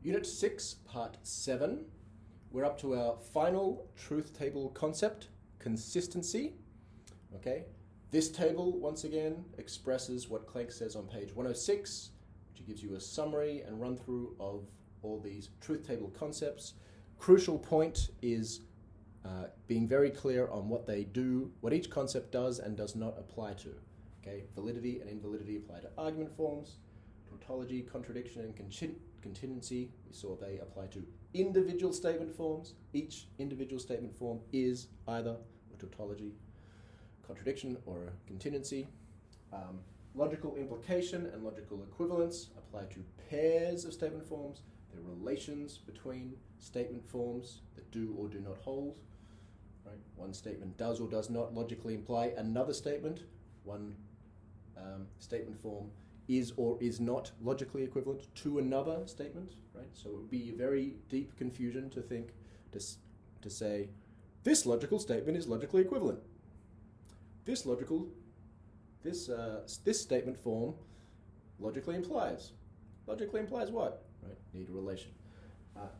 Unit 6, Part 7. We're up to our final truth table concept, consistency. Okay, this table, once again, expresses what Klenk says on page 106, which gives you a summary and run-through of all these truth table concepts. Crucial point is being very clear on what they do, what each concept does and does not apply to. Okay, validity and invalidity apply to argument forms. Tautology, contradiction, and contingency, we saw they apply to individual statement forms. Each individual statement form is either a tautology, contradiction, or a contingency. Logical implication and logical equivalence apply to pairs of statement forms. They're relations between statement forms that do or do not hold. Right? One statement does or does not logically imply another statement. One statement form is or is not logically equivalent to another statement, right? So it would be a very deep confusion to think, to say, this logical statement is logically equivalent. This statement form logically implies. Logically implies what? Right? Need a relation.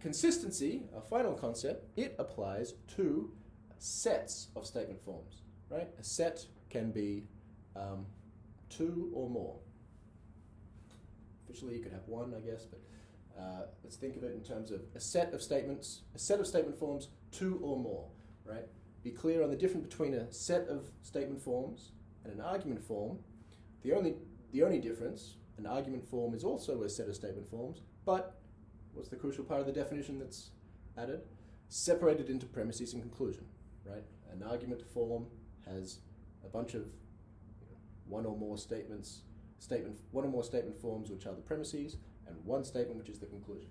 Consistency, a final concept, it applies to sets of statement forms, right? A set can be two or more. Officially, you could have one, I guess, but let's think of it in terms of a set of statements, a set of statement forms, two or more, right? Be clear on the difference between a set of statement forms and an argument form. The only difference, an argument form is also a set of statement forms, but what's the crucial part of the definition that's added? Separated into premises and conclusion, right? An argument form has a bunch of one or more statement forms which are the premises, and one statement which is the conclusion.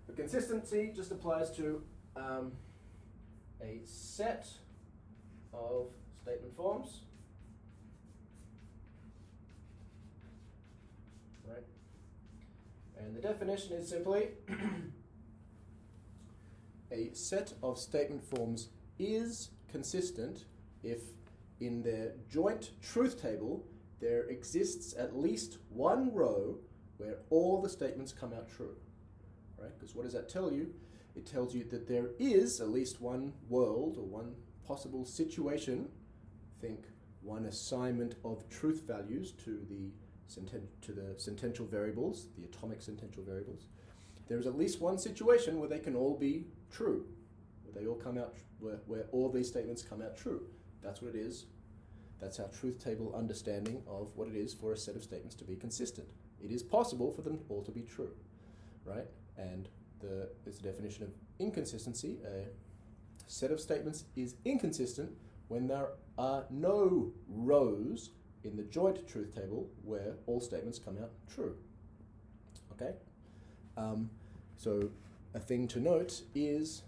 The consistency just applies to a set of statement forms, right? And the definition is simply a set of statement forms is consistent if in their joint truth table there exists at least one row where all the statements come out true, right? Because what does that tell you? It tells you that there is at least one world or one possible situation, think one assignment of truth values to the sentential variables, the atomic sentential variables. There is at least one situation where they can all be true, where they all come out, where all these statements come out true. That's what it is. That's our truth table understanding of what it is for a set of statements to be consistent. It is possible for them all to be true, right? And there's a definition of inconsistency. A set of statements is inconsistent when there are no rows in the joint truth table where all statements come out true. Okay? So a thing to note is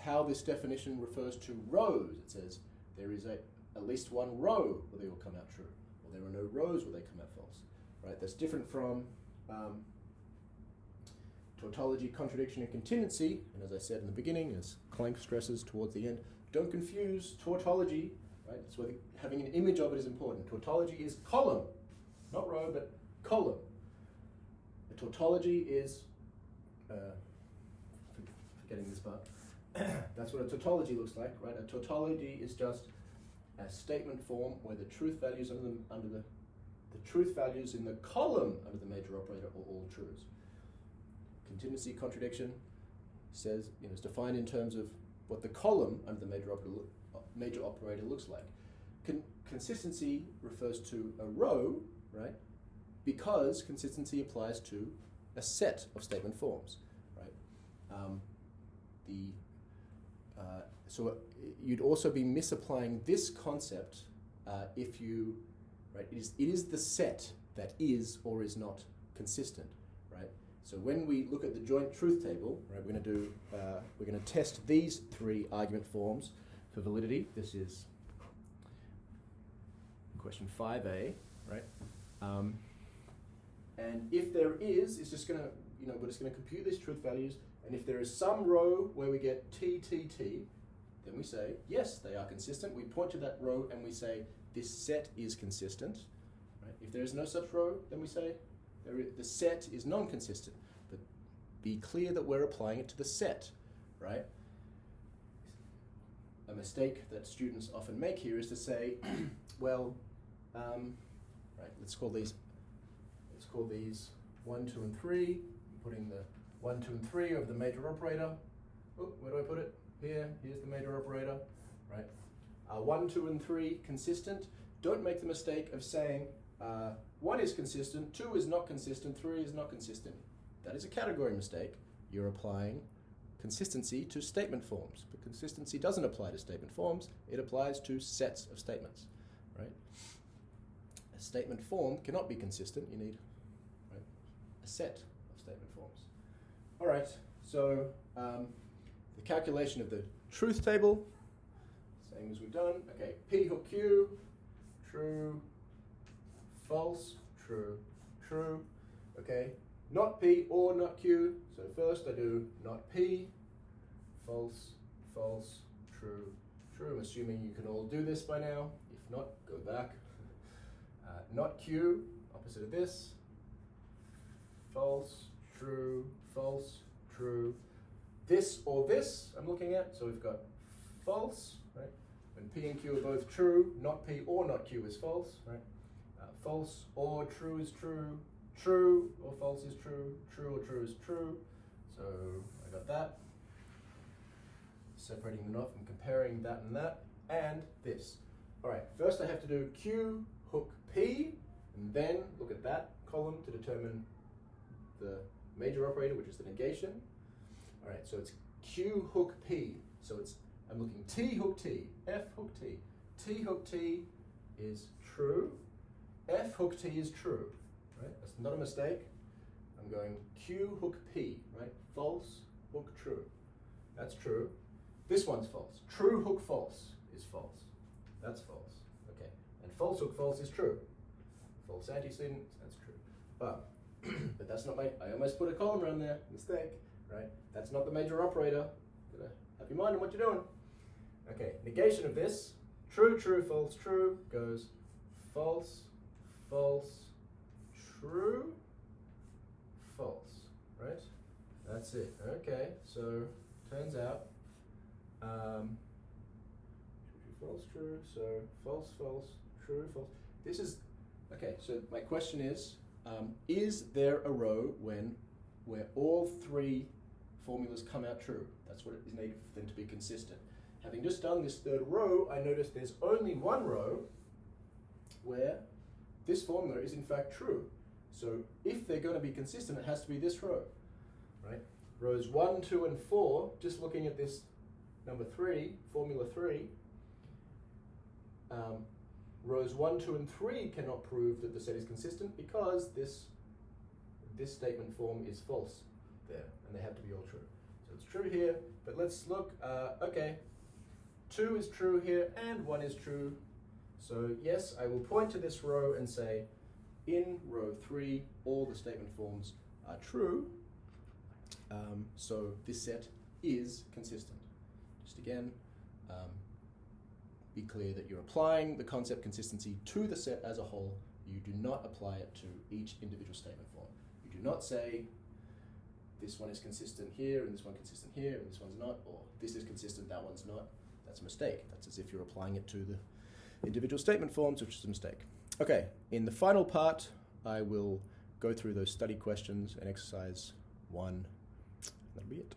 how this definition refers to rows. It says there is at least one row where they all come out true, or there are no rows where they come out false. Right? That's different from tautology, contradiction, and contingency. And as I said in the beginning, as Klenk stresses towards the end, don't confuse tautology. Right? That's where having an image of it is important. Tautology is column, not row, but column. A tautology is forgetting this part. That's what a tautology looks like, right? A tautology is just a statement form where the truth values under the truth values in the column under the major operator are all truths. Contingency, contradiction says, is defined in terms of what the column under the major operator looks like. Consistency refers to a row, right? Because consistency applies to a set of statement forms, right? So you'd also be misapplying this concept if you, right? It is the set that is or is not consistent, right? So when we look at the joint truth table, right, we're going to test these three argument forms for validity. This is question 5a, right? And if there is, it's just going to, we're just going to compute these truth values. And if there is some row where we get t, t, t, then we say, yes, they are consistent. We point to that row and we say, this set is consistent. Right? If there is no such row, then we say the set is non-consistent. But be clear that we're applying it to the set, right? A mistake that students often make here is to say, well, right, let's call these 1, 2, and 3. I'm putting the 1, 2, and 3 over the major operator. Oh, where do I put it? Here, here's the major operator, right? 1, 2, and 3 consistent. Don't make the mistake of saying 1 is consistent, 2 is not consistent, 3 is not consistent. That is a category mistake. You're applying consistency to statement forms, but consistency doesn't apply to statement forms. It applies to sets of statements, right? A statement form cannot be consistent. You need, right, a set of statement forms. All right, so the calculation of the truth table, same as we've done. Okay, P hook Q, true, false, true, true. Okay, not P or not Q. So first I do not P, false, false, true, true. I'm assuming you can all do this by now. If not, go back. Not Q, opposite of this. False, true, false, true. This or this I'm looking at. So we've got false, right? When P and Q are both true, not P or not Q is false, right? False or true is true, true or false is true, true or true is true. So I got that. Separating them off and comparing that and this. All right, first I have to do Q hook P, and then look at that column to determine the major operator, which is the negation. All right, so it's Q hook P. So I'm looking T hook T, F hook T. T hook T is true, F hook T is true, right? That's not a mistake. I'm going Q hook P, right? False, hook true. That's true. This one's false. True hook false is false. That's false. Okay. And false hook false is true. False antecedent, that's true. But that's not I almost put a column around there. Mistake, right? That's not the major operator. Gotta have your mind on what you're doing. Okay, negation of this. True, true, false, true goes false, false, true, false, right? That's it. Okay, so turns out false, true, so false, false, true, false. This is, okay, so my question is there a row where all 3 formulas come out true? That's what it is needed for them to be consistent. Having just done this third row, I notice there's only one row where this formula is in fact true. So if they're going to be consistent, it has to be this row, right? Rows 1, 2, and 4, just looking at this number 3, formula 3, rows 1, 2, and 3 cannot prove that the set is consistent because this statement form is false there, and they have to be all true. So it's true here, but let's look, okay, 2 is true here, and 1 is true. So yes, I will point to this row and say, in row 3, all the statement forms are true, so this set is consistent. Just again, be clear that you're applying the concept consistency to the set as a whole. You do not apply it to each individual statement form. You do not say, this one is consistent here, and this one consistent here, and this one's not, or this is consistent, that one's not. That's a mistake. That's as if you're applying it to the individual statement forms, which is a mistake. Okay, in the final part, I will go through those study questions and exercise 1. That'll be it.